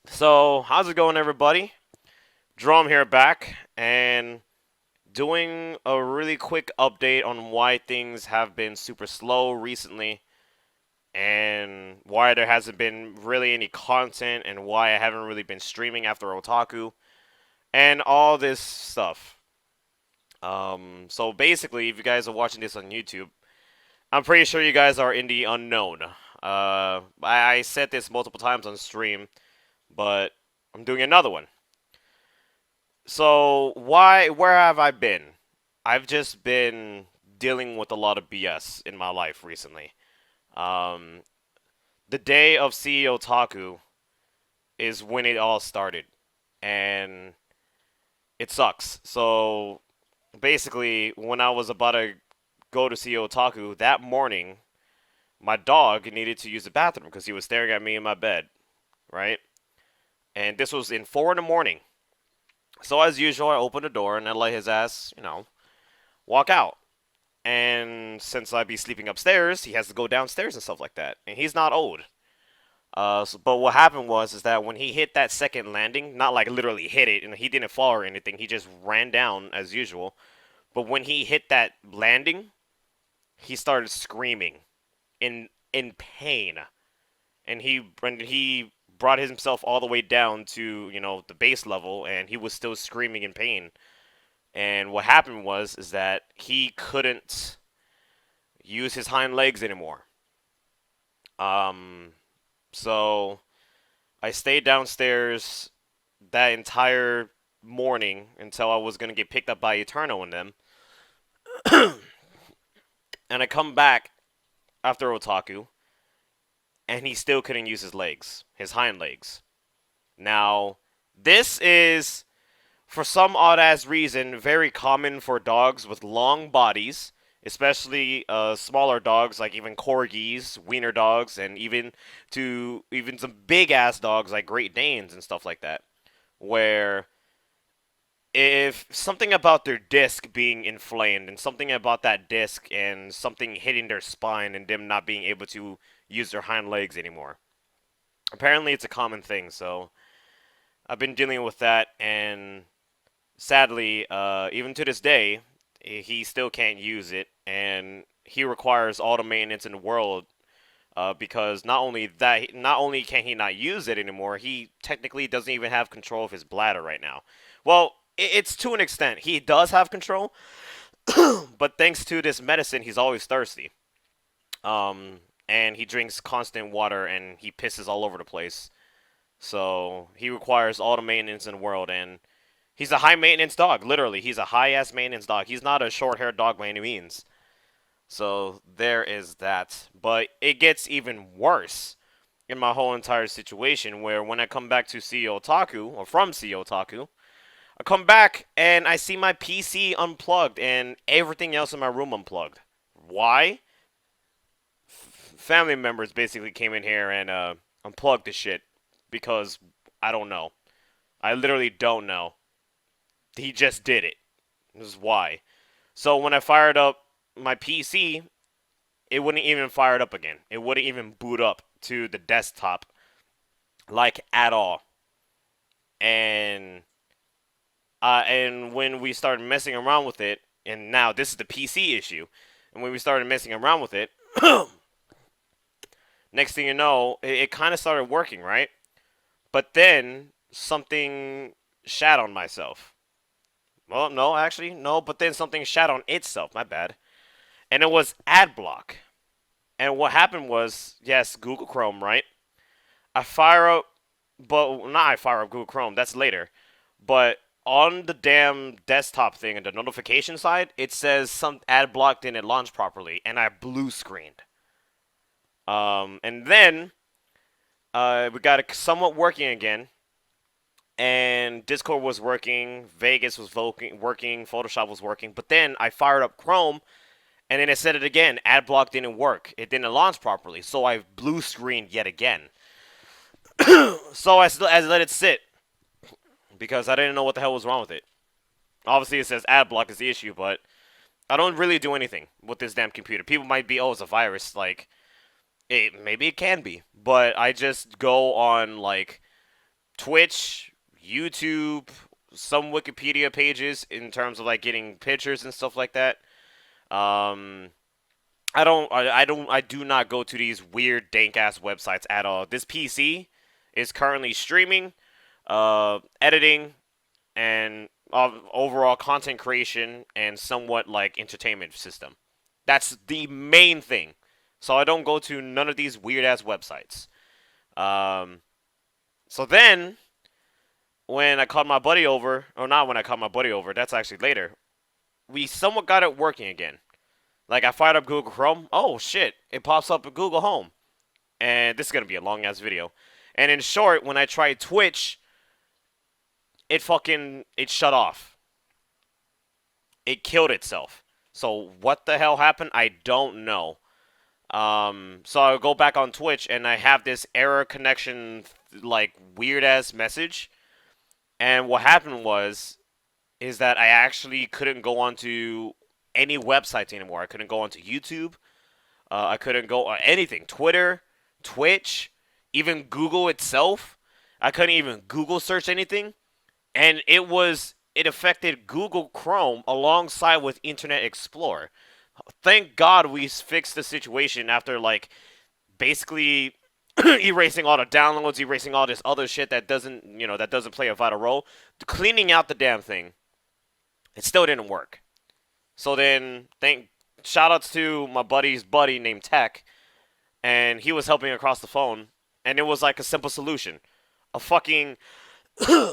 So, how's it going, everybody? Jerome here back and doing a really quick update on why things have been super slow recently and why there hasn't been really any content and why I haven't really been streaming after Otaku and all this stuff. So basically, if you guys are watching this on YouTube, I'm pretty sure you guys are in the unknown. I said this multiple times on stream, but I'm doing another one. So where have I been? I've just been dealing with a lot of BS in my life recently. Um, the day of CEO Taku is when it all started, and it sucks. So basically, when I was about to go to CEO Taku that morning, my dog needed to use the bathroom because he was staring at me in my bed, right? And this was in 4 in the morning. So as usual, I opened the door and I let his ass, walk out. And since I'd be sleeping upstairs, he has to go downstairs and stuff like that. And he's not old. But what happened was is that when he hit that second landing, not like literally hit it, and he didn't fall or anything, he just ran down as usual. But when he hit that landing, he started screaming in pain, and he brought himself all the way down to the base level, and he was still screaming in pain. And what happened was is that he couldn't use his hind legs anymore. Um, so I stayed downstairs that entire morning until I was gonna get picked up by Eternal and them, and I come back after Otaku, and he still couldn't use his legs, his hind legs. Now, this is for some odd ass reason very common for dogs with long bodies, especially smaller dogs like even corgis, wiener dogs, and even some big ass dogs like Great Danes and stuff like that. Where if something about their disc being inflamed and something about that disc and something hitting their spine and them not being able to use their hind legs anymore. Apparently, it's a common thing. So I've been dealing with that, and sadly, even to this day, he still can't use it, and he requires all the maintenance in the world. Because not only can he not use it anymore, he technically doesn't even have control of his bladder right now. Well, it's to an extent. He does have control, but thanks to this medicine, he's always thirsty. And he drinks constant water, and he pisses all over the place. So he requires all the maintenance in the world, and he's a high maintenance dog. Literally, he's a high ass maintenance dog. He's not a short haired dog by any means. So there is that. But it gets even worse in my whole entire situation where when I come back to CEO Otaku, or from CEO Otaku, I come back and I see my PC unplugged and everything else in my room unplugged. Why? Family members basically came in here and unplugged the shit because I don't know. I literally don't know. He just did it. This is why. So when I fired up my PC, it wouldn't even fire it up again. It wouldn't even boot up to the desktop like at all. And and when we started messing around with it, and now this is the PC issue, and when we started messing around with it, next thing you know, it kind of started working, right? But then something shat on myself. Well, no, actually, no. But then something shat on itself. My bad. And it was ad block. And what happened was, yes, Google Chrome, right? I fire up, but not I fire up Google Chrome. That's later. But on the damn desktop thing and the notification side, it says some ad block didn't launch properly, and I blue screened. And then we got it somewhat working again, and Discord was working, Vegas was working, Photoshop was working. But then I fired up Chrome, and then it said it again. Ad block didn't work. It didn't launch properly, so I blue screened yet again. So I let it sit because I didn't know what the hell was wrong with it. Obviously, it says ad block is the issue, but I don't really do anything with this damn computer. People might be, oh, it's a virus. Like, maybe it can be, but I just go on like Twitch, YouTube, some Wikipedia pages in terms of like getting pictures and stuff like that. Um, I do not go to these weird dank ass websites at all. This PC is currently streaming, editing, and overall content creation and somewhat like entertainment system. That's the main thing. So I don't go to none of these weird ass websites. Um, so then when I called my buddy over, or not when I called my buddy over, that's actually later. We somewhat got it working again. Like I fired up Google Chrome. Oh shit! It pops up at Google Home, and this is gonna be a long ass video. And in short, when I tried Twitch, it shut off. It killed itself. So what the hell happened? I don't know. So I go back on Twitch and I have this error connection, like weird ass message. And what happened is that I actually couldn't go onto any websites anymore. I couldn't go onto YouTube. I couldn't go on anything. Twitter, Twitch, even Google itself. I couldn't even Google search anything. And it affected Google Chrome alongside with Internet Explorer. Thank God we fixed the situation after like basically erasing all the downloads, erasing all this other shit that doesn't play a vital role, cleaning out the damn thing. It still didn't work. So then, thank shout outs to my buddy's buddy named Tech, and he was helping across the phone, and it was like a simple solution, a fucking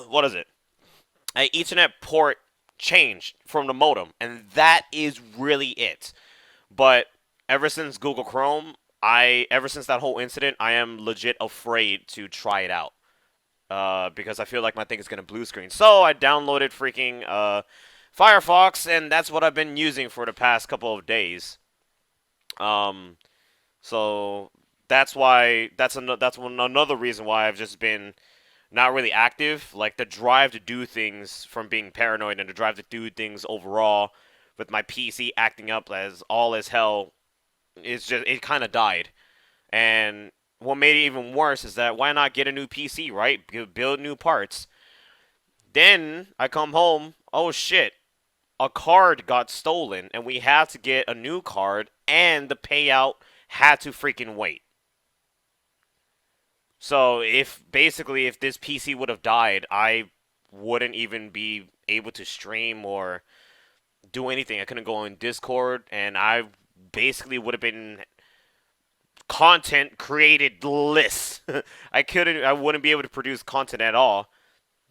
what is it? A Ethernet port change from the modem, and that is really it. But ever since Google Chrome, ever since that whole incident, I am legit afraid to try it out. Because I feel like my thing is gonna blue screen. So I downloaded freaking Firefox, and that's what I've been using for the past couple of days. Um, so another reason why I've just been not really active. Like the drive to do things from being paranoid and the drive to do things overall with my PC acting up as all as hell, it kind of died. And what made it even worse is that why not get a new PC, right? Build new parts. Then I come home, oh shit, a card got stolen and we had to get a new card and the payout had to freaking wait. So if this PC would have died, I wouldn't even be able to stream or do anything. I couldn't go on Discord, and I basically would have been content created list. I wouldn't be able to produce content at all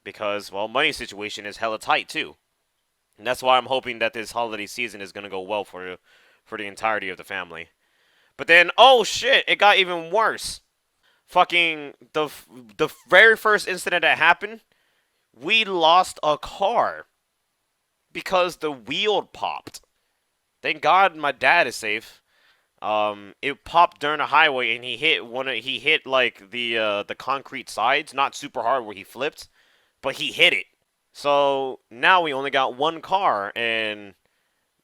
because, well, money situation is hella tight too. And that's why I'm hoping that this holiday season is gonna go well for the entirety of the family. But then, oh shit, it got even worse. Fucking the very first incident that happened, we lost a car because the wheel popped. Thank God my dad is safe. It popped during a highway and he hit like the concrete sides, not super hard where he flipped, but he hit it. So now we only got one car, and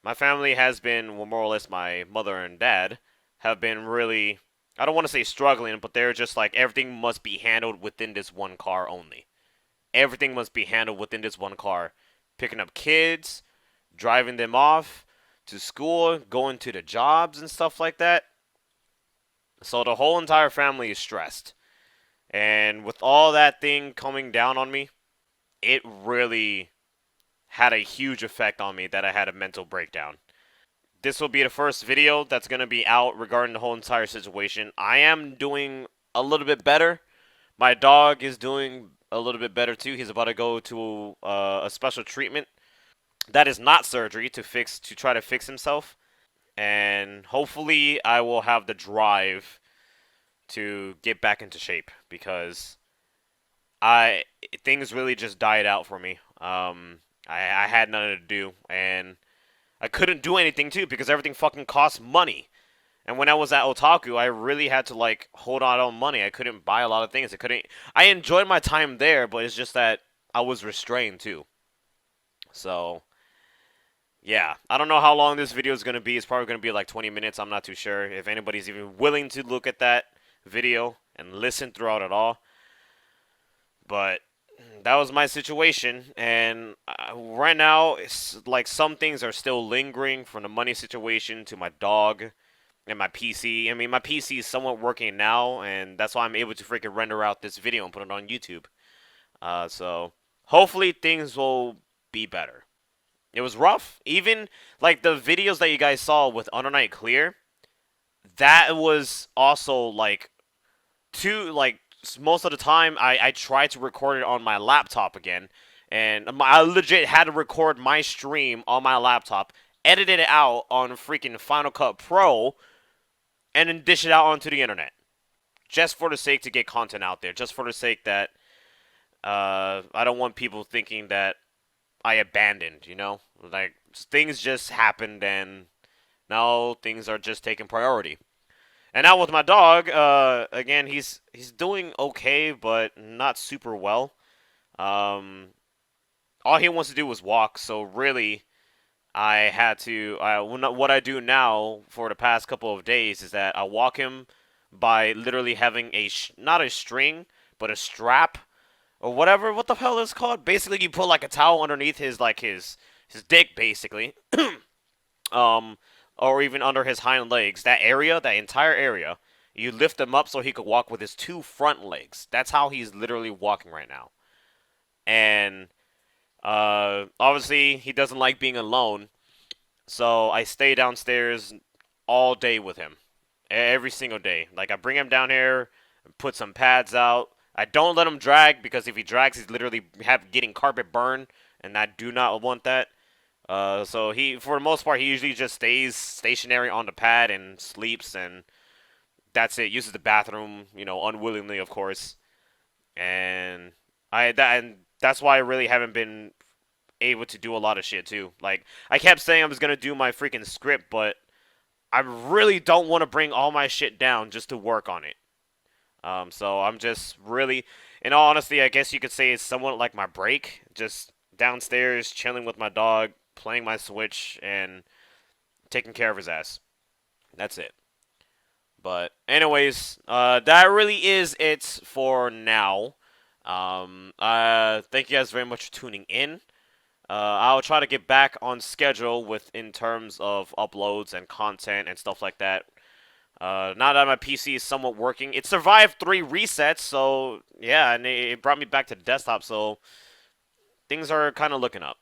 my family has been, well, more or less my mother and dad have been really, I don't want to say struggling, but they're just like everything must be handled within this one car only. Everything must be handled within this one car. Picking up kids, driving them off to school, going to the jobs and stuff like that. So the whole entire family is stressed. And with all that thing coming down on me, it really had a huge effect on me that I had a mental breakdown. This will be the first video that's going to be out regarding the whole entire situation. I am doing a little bit better. My dog is doing a little bit better too. He's about to go to a special treatment that is not surgery to try to fix himself, and hopefully I will have the drive to get back into shape because I things really just died out for me. I had nothing to do, and I couldn't do anything too because everything fucking costs money. And when I was at Otaku, I really had to like hold on money. I couldn't buy a lot of things. I enjoyed my time there, but it's just that I was restrained too. So yeah, I don't know how long this video is gonna be. It's probably gonna be like 20 minutes. I'm not too sure if anybody's even willing to look at that video and listen throughout it all. But that was my situation, and right now, it's like some things are still lingering from the money situation to my dog and my PC. I mean, my PC is somewhat working now, and that's why I'm able to freaking render out this video and put it on YouTube. So hopefully things will be better. It was rough. Even like the videos that you guys saw with Under Night Clear, that was also like most of the time I tried to record it on my laptop again, and I legit had to record my stream on my laptop, edit it out on freaking Final Cut Pro, and then dish it out onto the internet, just for the sake to get content out there, just for the sake that I don't want people thinking that I abandoned, like things just happened and now things are just taking priority. And now with my dog, again, he's doing okay, but not super well. Um, all he wants to do is walk. So really, I had to. What I do now for the past couple of days is that I walk him by literally having not a string, but a strap or whatever. What the hell is it called? Basically, you put like a towel underneath his dick, basically. um, or even under his hind legs. That area, that entire area, you lift him up so he could walk with his two front legs. That's how he's literally walking right now. And obviously, he doesn't like being alone, so I stay downstairs all day with him, every single day. Like I bring him down here, put some pads out. I don't let him drag because if he drags, he's literally getting carpet burn, and I do not want that. So for the most part, he usually just stays stationary on the pad and sleeps, and that's it. Uses the bathroom, unwillingly, of course. And that's why I really haven't been able to do a lot of shit too. Like I kept saying I was gonna do my freaking script, but I really don't want to bring all my shit down just to work on it. So I'm just really, in all honesty, I guess you could say it's somewhat like my break. Just downstairs, chilling with my dog, playing my Switch, and taking care of his ass. That's it. But anyways, that really is it for now. Thank you guys very much for tuning in. I'll try to get back on schedule with in terms of uploads and content and stuff like that. Now that my PC is somewhat working, it survived 3 resets, so yeah, and it brought me back to the desktop. So things are kind of looking up.